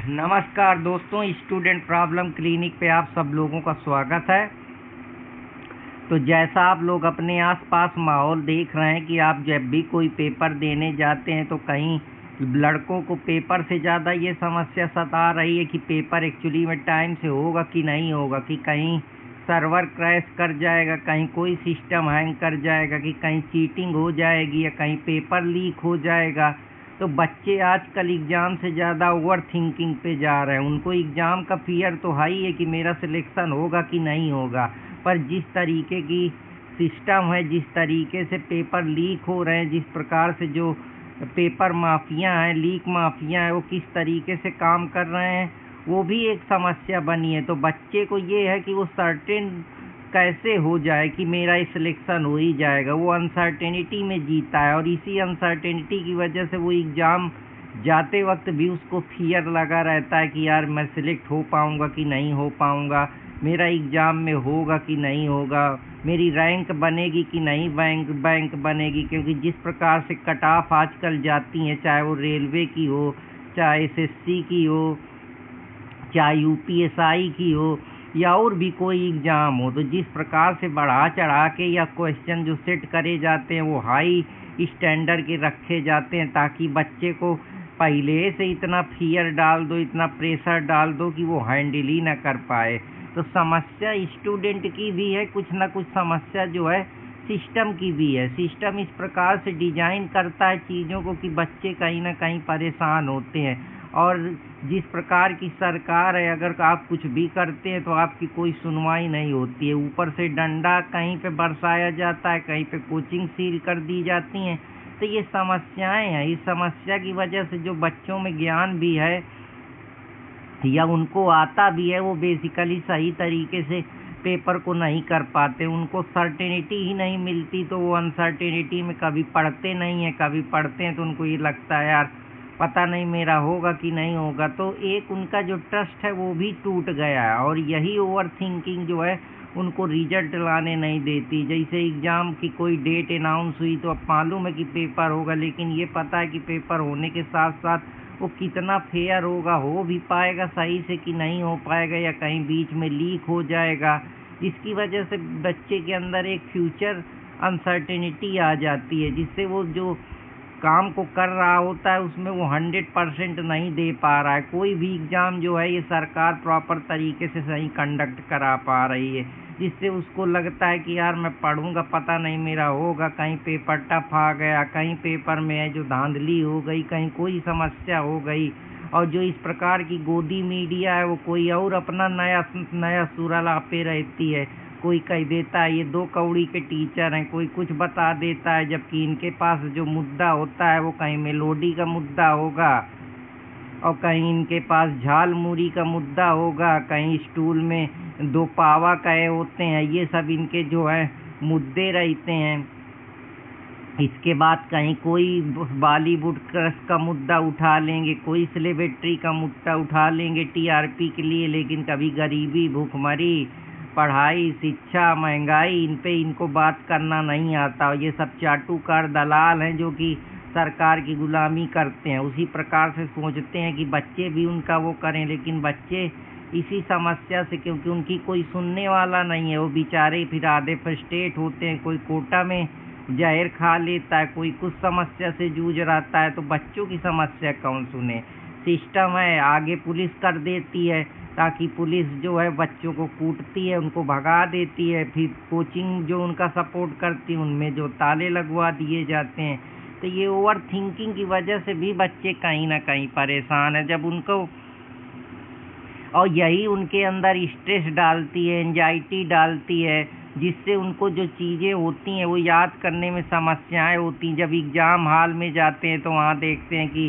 नमस्कार दोस्तों, student problem clinic पे आप सब लोगों का स्वागत है। तो जैसा आप लोग अपने आसपास माहौल देख रहे हैं कि आप जब भी कोई पेपर देने जाते हैं तो कहीं लड़कों को पेपर से ज़्यादा ये समस्या सता रही है कि पेपर एक्चुअली में टाइम से होगा कि नहीं होगा, कि कहीं सर्वर क्रैश कर जाएगा, कहीं कोई सिस्टम हैंग कर जाएगा, कि कहीं चीटिंग हो जाएगी या कहीं पेपर लीक हो जाएगा। तो बच्चे आजकल एग्ज़ाम से ज़्यादा ओवर थिंकिंग पे जा रहे हैं। उनको एग्ज़ाम का फियर तो हाई है कि मेरा सिलेक्शन होगा कि नहीं होगा, पर जिस तरीके की सिस्टम है, जिस तरीके से पेपर लीक हो रहे हैं, जिस प्रकार से जो पेपर माफिया हैं, लीक माफिया हैं, वो किस तरीके से काम कर रहे हैं, वो भी एक समस्या बनी है। तो बच्चे को ये है कि वो सर्टेन कैसे हो जाए कि मेरा सिलेक्शन हो ही जाएगा। वो अनसर्टेनिटी में जीता है और इसी अनसर्टेनिटी की वजह से वो एग्ज़ाम जाते वक्त भी उसको फियर लगा रहता है कि यार मैं सिलेक्ट हो पाऊँगा कि नहीं हो पाऊँगा, मेरा एग्ज़ाम में होगा कि नहीं होगा, मेरी रैंक बनेगी कि नहीं बैंक बनेगी। क्योंकि जिस प्रकार से कट ऑफ आजकल जाती हैं, चाहे वो रेलवे की हो, चाहे एसएससी की हो, चाहे यूपीएसआई की हो या और भी कोई एग्ज़ाम हो, तो जिस प्रकार से बढ़ा चढ़ा के या क्वेश्चन जो सेट करे जाते हैं वो हाई स्टैंडर्ड के रखे जाते हैं, ताकि बच्चे को पहले से इतना फियर डाल दो, इतना प्रेशर डाल दो कि वो हैंडल ही ना कर पाए। तो समस्या स्टूडेंट की भी है, कुछ ना कुछ समस्या जो है सिस्टम की भी है। सिस्टम इस प्रकार से डिजाइन करता है चीज़ों को कि बच्चे कहीं ना कहीं परेशान होते हैं। और जिस प्रकार की सरकार है, अगर आप कुछ भी करते हैं तो आपकी कोई सुनवाई नहीं होती है। ऊपर से डंडा कहीं पे बरसाया जाता है, कहीं पे कोचिंग सील कर दी जाती हैं। तो ये समस्याएं हैं। इस समस्या की वजह से जो बच्चों में ज्ञान भी है या उनको आता भी है, वो बेसिकली सही तरीके से पेपर को नहीं कर पाते। उनको सर्टेनिटी ही नहीं मिलती, तो वो अनसर्टेनिटी में कभी पढ़ते नहीं हैं, कभी पढ़ते हैं तो उनको ये लगता है यार पता नहीं मेरा होगा कि नहीं होगा। तो एक उनका जो ट्रस्ट है वो भी टूट गया है और यही ओवर थिंकिंग जो है उनको रिजल्ट लाने नहीं देती। जैसे एग्ज़ाम की कोई डेट अनाउंस हुई तो अब मालूम है कि पेपर होगा, लेकिन ये पता है कि पेपर होने के साथ साथ वो कितना फेयर होगा, हो भी पाएगा सही से कि नहीं हो पाएगा, या कहीं बीच में लीक हो जाएगा। इसकी वजह से बच्चे के अंदर एक फ्यूचर अनसर्टेनिटी आ जाती है, जिससे वो जो काम को कर रहा होता है उसमें वो 100% नहीं दे पा रहा है। कोई भी एग्ज़ाम जो है ये सरकार प्रॉपर तरीके से सही कंडक्ट करा पा रही है, जिससे उसको लगता है कि यार मैं पढ़ूंगा, पता नहीं मेरा होगा, कहीं पेपर टफ आ गया, कहीं पेपर में है जो धांधली हो गई, कहीं कोई समस्या हो गई। और जो इस प्रकार की गोदी मीडिया है वो कोई और अपना नया नया सुराला पे रहती है। कोई कह देता है ये 2 कौड़ी के टीचर हैं, कोई कुछ बता देता है, जबकि इनके पास जो मुद्दा होता है वो कहीं मेलोडी का मुद्दा होगा और कहीं इनके पास झाल मूरी का मुद्दा होगा, कहीं स्टूल में 2 पावा कहे होते हैं। ये सब इनके जो है मुद्दे रहते हैं। इसके बाद कहीं कोई बॉलीवुड क्रश का मुद्दा उठा लेंगे, कोई सेलिब्रिटी का मुद्दा उठा लेंगे टीआरपी के लिए, लेकिन कभी गरीबी, भूखमरी, पढ़ाई, शिक्षा, महंगाई, इन पे इनको बात करना नहीं आता। ये सब चाटुकार दलाल हैं जो कि सरकार की गुलामी करते हैं। उसी प्रकार से सोचते हैं कि बच्चे भी उनका वो करें, लेकिन बच्चे इसी समस्या से, क्योंकि उनकी कोई सुनने वाला नहीं है, वो बेचारे फिर आधे फ्रस्ट्रेट होते हैं। कोई कोटा में जहर खा लेता है, कोई कुछ समस्या से जूझ रहा है, तो बच्चों की समस्या कौन सुने। सिस्टम है, आगे पुलिस कर देती है, ताकि पुलिस जो है बच्चों को कूटती है, उनको भगा देती है। फिर कोचिंग जो उनका सपोर्ट करती है उनमें जो ताले लगवा दिए जाते हैं। तो ये ओवर थिंकिंग की वजह से भी बच्चे कहीं ना कहीं परेशान है। जब उनको और यही उनके अंदर स्ट्रेस डालती है, एंजाइटी डालती है, जिससे उनको जो चीज़ें होती हैं वो याद करने में समस्याएं होती हैं। जब एग्ज़ाम हॉल में जाते हैं तो वहाँ देखते हैं कि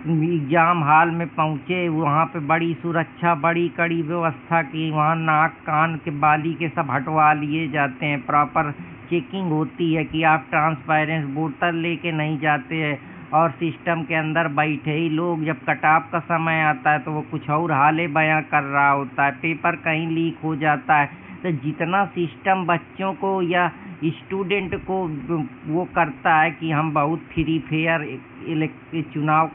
एग्ज़ाम हॉल में पहुँचे, वहाँ पे बड़ी सुरक्षा, बड़ी कड़ी व्यवस्था की, वहाँ नाक कान के बाली के सब हटवा लिए जाते हैं। प्रॉपर चेकिंग होती है कि आप ट्रांसपेरेंट बोतल लेके नहीं जाते हैं। और सिस्टम के अंदर बैठे ही लोग, जब कटाव का समय आता है तो वो कुछ और हाले बयां कर रहा होता है, पेपर कहीं लीक हो जाता है। तो जितना सिस्टम बच्चों को या स्टूडेंट को वो करता है कि हम बहुत फ्री फेयर चुनाव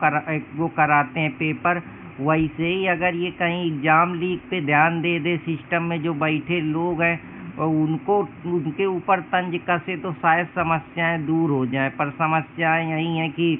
वो कराते हैं पेपर, वैसे ही अगर ये कहीं एग्ज़ाम लीक पे ध्यान दे दे सिस्टम में जो बैठे लोग हैं और उनको उनके ऊपर तंज कसे तो शायद समस्याएं दूर हो जाएं। पर समस्याएं यही हैं कि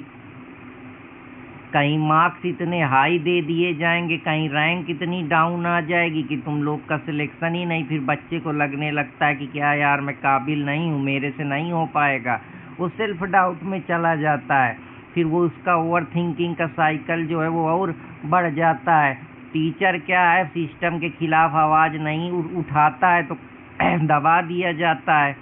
कहीं मार्क्स इतने हाई दे दिए जाएंगे, कहीं रैंक इतनी डाउन आ जाएगी कि तुम लोग का सिलेक्शन ही नहीं। फिर बच्चे को लगने लगता है कि क्या यार मैं काबिल नहीं हूँ, मेरे से नहीं हो पाएगा। वो सेल्फ डाउट में चला जाता है। फिर वो उसका ओवर थिंकिंग का साइकिल जो है वो और बढ़ जाता है। टीचर क्या है, सिस्टम के खिलाफ आवाज़ नहीं उठाता है तो दबा दिया जाता है।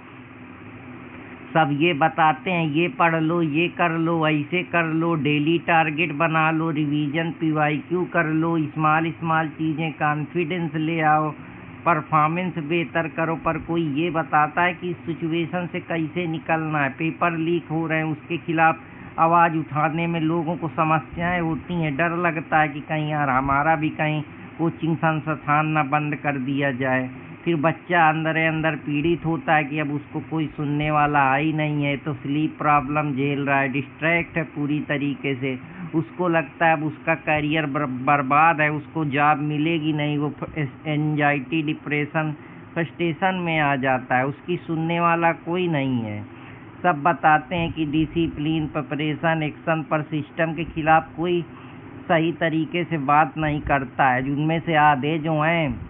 सब ये बताते हैं ये पढ़ लो, ये कर लो, ऐसे कर लो, डेली टारगेट बना लो, रिवीजन PYQ कर लो, स्मॉल चीज़ें कॉन्फिडेंस ले आओ, परफॉर्मेंस बेहतर करो। पर कोई ये बताता है कि इस सिचुएशन से कैसे निकलना है। पेपर लीक हो रहे हैं, उसके खिलाफ आवाज़ उठाने में लोगों को समस्याएं होती हैं। डर लगता है कि कहीं यार हमारा भी कहीं कोचिंग संस्थान ना बंद कर दिया जाए। फिर बच्चा अंदर अंदर पीड़ित होता है कि अब उसको कोई सुनने वाला ही नहीं है, तो स्लीप प्रॉब्लम झेल रहा है, डिस्ट्रैक्ट है पूरी तरीके से। उसको लगता है अब उसका करियर बर्बाद है, उसको जॉब मिलेगी नहीं। वो एंजाइटी, डिप्रेशन, फ्रस्ट्रेशन में आ जाता है। उसकी सुनने वाला कोई नहीं है। सब बताते हैं कि डिसिप्लिन, प्रिपरेशन, एक्शन पर सिस्टम के खिलाफ कोई सही तरीके से बात नहीं करता है। उनमें से आधे जो हैं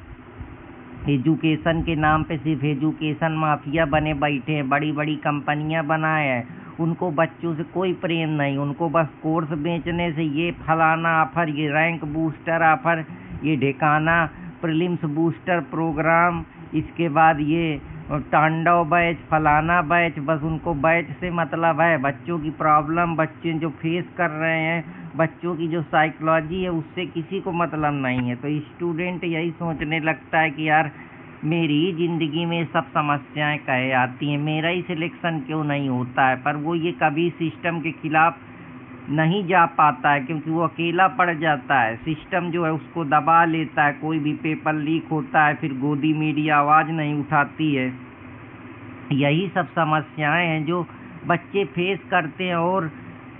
एजुकेशन के नाम पे सिर्फ एजुकेशन माफिया बने बैठे हैं, बड़ी बड़ी कंपनियां बनाए हैं। उनको बच्चों से कोई प्रेम नहीं, उनको बस कोर्स बेचने से ये फलाना ऑफर, ये रैंक बूस्टर ऑफर, ये ढिकाना प्रीलिम्स बूस्टर प्रोग्राम, इसके बाद ये तांडव बैच, फलाना बैच, बस उनको बैच से मतलब है। बच्चों की प्रॉब्लम, बच्चे जो फेस कर रहे हैं, बच्चों की जो साइकोलॉजी है उससे किसी को मतलब नहीं है। तो स्टूडेंट यही सोचने लगता है कि यार मेरी ज़िंदगी में सब समस्याएं कहे आती हैं, मेरा ही सिलेक्शन क्यों नहीं होता है। पर वो ये कभी सिस्टम के खिलाफ नहीं जा पाता है क्योंकि वो अकेला पड़ जाता है। सिस्टम जो है उसको दबा लेता है। कोई भी पेपर लीक होता है फिर गोदी मीडिया आवाज़ नहीं उठाती है। यही सब समस्याएं हैं जो बच्चे फेस करते हैं और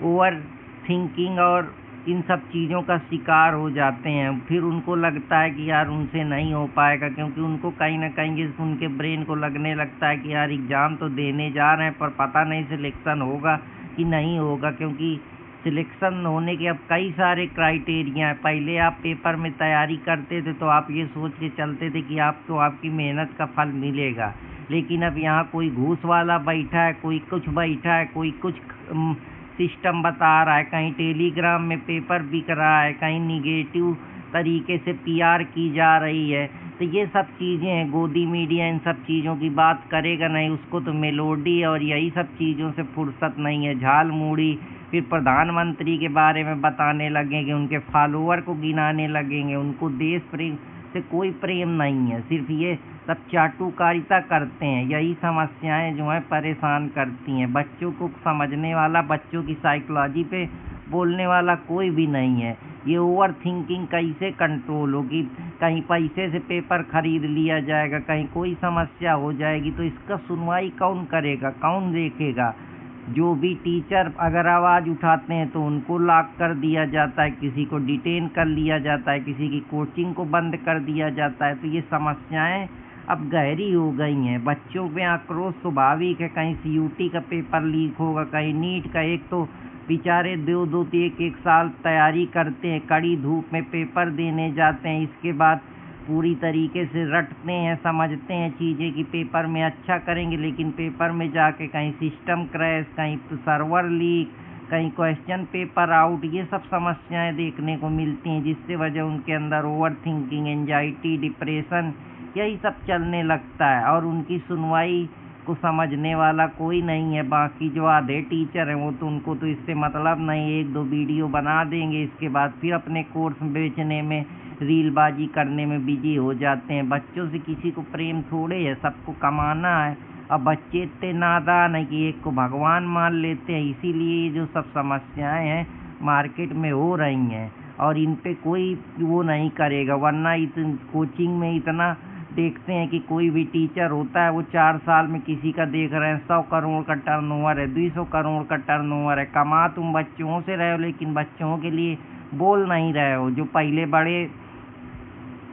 ओवर थिंकिंग और इन सब चीज़ों का शिकार हो जाते हैं। फिर उनको लगता है कि यार उनसे नहीं हो पाएगा, क्योंकि उनको कहीं ना कहीं उनके ब्रेन को लगने लगता है कि यार एग्ज़ाम तो देने जा रहे हैं पर पता नहीं सिलेक्शन होगा कि नहीं होगा। क्योंकि सिलेक्शन होने के अब कई सारे क्राइटेरिया हैं। पहले आप पेपर में तैयारी करते थे तो आप ये सोच के चलते थे कि आपको आपकी मेहनत का फल मिलेगा। लेकिन अब यहाँ कोई घूस वाला बैठा है, कोई कुछ बैठा है, कोई कुछ सिस्टम बता रहा है, कहीं टेलीग्राम में पेपर बिक रहा है, कहीं निगेटिव तरीके से PR की जा रही है। तो ये सब चीज़ें हैं। गोदी मीडिया इन सब चीज़ों की बात करेगा नहीं, उसको तो मेलोडी और यही सब चीज़ों से फुर्सत नहीं है। झाल मूड़ी फिर प्रधानमंत्री के बारे में बताने लगेंगे, उनके फॉलोअर को गिनाने लगेंगे। उनको देश प्रेम से कोई प्रेम नहीं है, सिर्फ ये सब चाटुकारिता करते हैं। यही समस्याएं जो हैं परेशान करती हैं। बच्चों को समझने वाला, बच्चों की साइकोलॉजी पे बोलने वाला कोई भी नहीं है। ये ओवर थिंकिंग कैसे कंट्रोल होगी? कहीं पैसे से पेपर खरीद लिया जाएगा, कहीं कोई समस्या हो जाएगी तो इसका सुनवाई कौन करेगा, कौन देखेगा? जो भी टीचर अगर आवाज़ उठाते हैं तो उनको लॉक कर दिया जाता है, किसी को डिटेन कर लिया जाता है, किसी की कोचिंग को बंद कर दिया जाता है। तो ये समस्याएं अब गहरी हो गई हैं। बच्चों में आक्रोश स्वाभाविक है। कहीं CUT का पेपर लीक होगा, कहीं नीट का। एक तो बेचारे दो एक साल तैयारी करते हैं, कड़ी धूप में पेपर देने जाते हैं, इसके बाद पूरी तरीके से रटते हैं, समझते हैं चीज़ें कि पेपर में अच्छा करेंगे, लेकिन पेपर में जाके कहीं सिस्टम क्रैश, कहीं सर्वर लीक, कहीं क्वेश्चन पेपर आउट, ये सब समस्याएं देखने को मिलती हैं, जिससे वजह उनके अंदर ओवर थिंकिंग, एंजाइटी, डिप्रेशन यही सब चलने लगता है। और उनकी सुनवाई को समझने वाला कोई नहीं है। बाकी जो आधे टीचर हैं वो तो उनको तो इससे मतलब नहीं, एक दो वीडियो बना देंगे, इसके बाद फिर अपने कोर्स बेचने में, रीलबाजी करने में बिजी हो जाते हैं। बच्चों से किसी को प्रेम थोड़े है, सबको कमाना है। अब बच्चे इतने नादान है कि एक को भगवान मान लेते हैं। इसीलिए ये जो सब समस्याएं हैं मार्केट में हो रही हैं और इन पे कोई वो नहीं करेगा। वरना कोचिंग में इतना देखते हैं कि कोई भी टीचर होता है वो 4 साल में किसी का देख रहे हैं 100 करोड़ का टर्नओवर है, 200 करोड़ का टर्नओवर है। कमा तुम बच्चों से रहे हो लेकिन बच्चों के लिए बोल नहीं रहे हो। जो पहले बड़े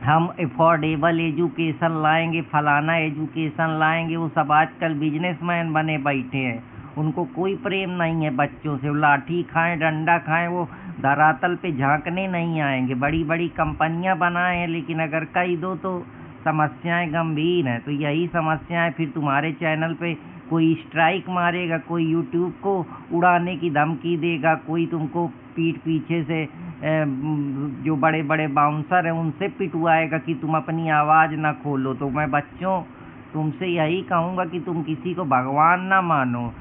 हम अफोर्डेबल एजुकेशन लाएंगे, फलाना एजुकेशन लाएंगे, वो सब आजकल बिजनेसमैन बने बैठे हैं। उनको कोई प्रेम नहीं है बच्चों से। वो लाठी खाएं, डंडा खाएं, वो धरातल पे झांकने नहीं आएंगे। बड़ी बड़ी कंपनियां बनाए हैं, लेकिन अगर कह दो तो समस्याएं गंभीर हैं। तो यही समस्याएं फिर तुम्हारे चैनल पे कोई स्ट्राइक मारेगा, कोई यूट्यूब को उड़ाने की धमकी देगा, कोई तुमको पीठ पीछे से जो बड़े बड़े बाउंसर हैं उनसे पिटवाएगा कि तुम अपनी आवाज़ ना खोलो। तो मैं बच्चों तुमसे यही कहूँगा कि तुम किसी को भगवान ना मानो,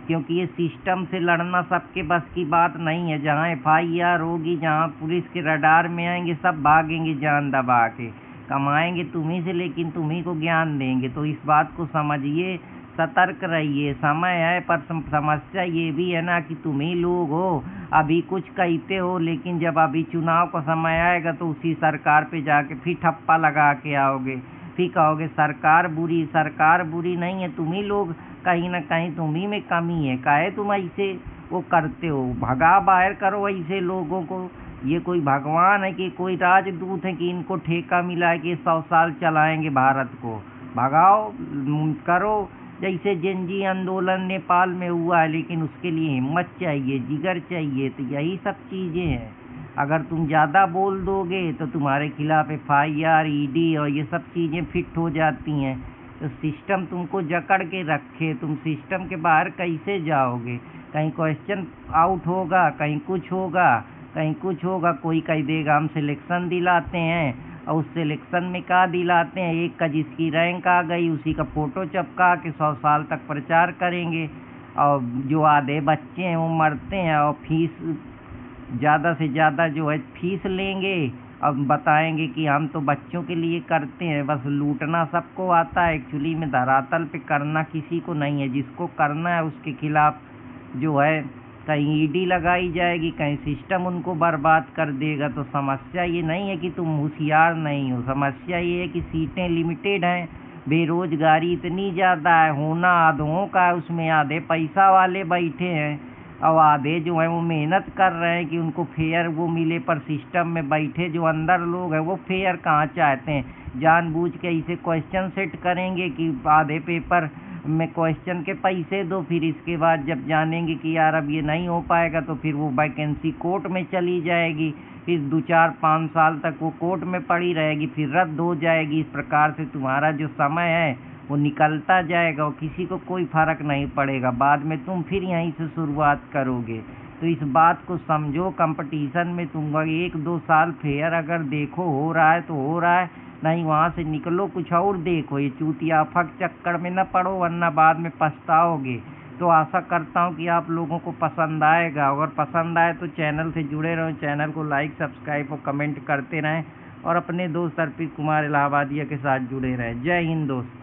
क्योंकि ये सिस्टम से लड़ना सबके बस की बात नहीं है। जहाँ FIR होगी, जहाँ पुलिस के रडार में आएंगे, सब भागेंगे जान दबा के। कमाएंगे तुम्ही से, लेकिन तुम्ही को ज्ञान देंगे। तो इस बात को समझिए, सतर्क रहिए। समय है, पर समस्या ये भी है ना कि तुम ही लोग हो, अभी कुछ कहते हो, लेकिन जब अभी चुनाव का समय आएगा तो उसी सरकार पे जाके फिर ठप्पा लगा के आओगे। फिर कहोगे सरकार बुरी। सरकार बुरी नहीं है, तुम ही लोग कहीं ना कहीं तुम्ही में कमी है। काहे तुम ऐसे वो करते हो? भगा बाहर करो ऐसे लोगों को। ये कोई भगवान है कि कोई राजदूत है कि इनको ठेका मिला है कि 100 साल चलाएंगे भारत को? भगाओ, करो जैसे जेनजी आंदोलन नेपाल में हुआ है, लेकिन उसके लिए हिम्मत चाहिए, जिगर चाहिए। तो यही सब चीज़ें हैं। अगर तुम ज़्यादा बोल दोगे तो तुम्हारे खिलाफ FIR, ED और ये सब चीज़ें फिट हो जाती हैं। तो सिस्टम तुमको जकड़ के रखे, तुम सिस्टम के बाहर कैसे जाओगे? कहीं क्वेश्चन आउट होगा, कहीं कुछ होगा, कहीं कुछ होगा। कोई कह देगा हम सिलेक्शन दिलाते हैं, और उस सिलेक्शन में क्या दिलाते हैं? एक का जिसकी रैंक आ गई उसी का फ़ोटो चिपका के 100 साल तक प्रचार करेंगे। और जो आधे बच्चे हैं वो मरते हैं, और फीस ज़्यादा से ज़्यादा जो है फीस लेंगे। अब बताएंगे कि हम तो बच्चों के लिए करते हैं। बस लूटना सबको आता है, एक्चुअली में धरातल पे करना किसी को नहीं है। जिसको करना है उसके खिलाफ जो है कहीं ED लगाई जाएगी, कहीं सिस्टम उनको बर्बाद कर देगा। तो समस्या ये नहीं है कि तुम होशियार नहीं हो, समस्या ये है कि सीटें लिमिटेड हैं, बेरोजगारी इतनी ज़्यादा है, होना आधों का है, उसमें आधे पैसा वाले बैठे हैं और आधे जो हैं वो मेहनत कर रहे हैं कि उनको फेयर वो मिले। पर सिस्टम में बैठे जो अंदर लोग हैं वो फेयर कहाँ चाहते हैं। जानबूझ के ऐसे क्वेश्चन सेट करेंगे कि आधे पेपर में क्वेश्चन के पैसे दो, फिर इसके बाद जब जानेंगे कि यार अब ये नहीं हो पाएगा तो फिर वो वैकेंसी कोर्ट में चली जाएगी। फिर 2-4-5 साल तक वो कोर्ट में पड़ी रहेगी, फिर रद्द हो जाएगी। इस प्रकार से तुम्हारा जो समय है वो निकलता जाएगा और किसी को कोई फ़र्क नहीं पड़ेगा। बाद में तुम फिर यहीं से शुरुआत करोगे। तो इस बात को समझो। कंपटीशन में तुम 1-2 साल फेयर अगर देखो हो रहा है तो हो रहा है, नहीं वहाँ से निकलो, कुछ और देखो। ये चूतिया फक चक्कर में न पड़ो, वरना बाद में पछताओगे। तो आशा करता हूँ कि आप लोगों को पसंद आएगा। अगर पसंद आए तो चैनल से जुड़े रहो, चैनल को लाइक, सब्सक्राइब और कमेंट करते रहें, और अपने दोस्त अर्पित कुमार इलाहाबादिया के साथ जुड़े रहें। जय हिंद दोस्त।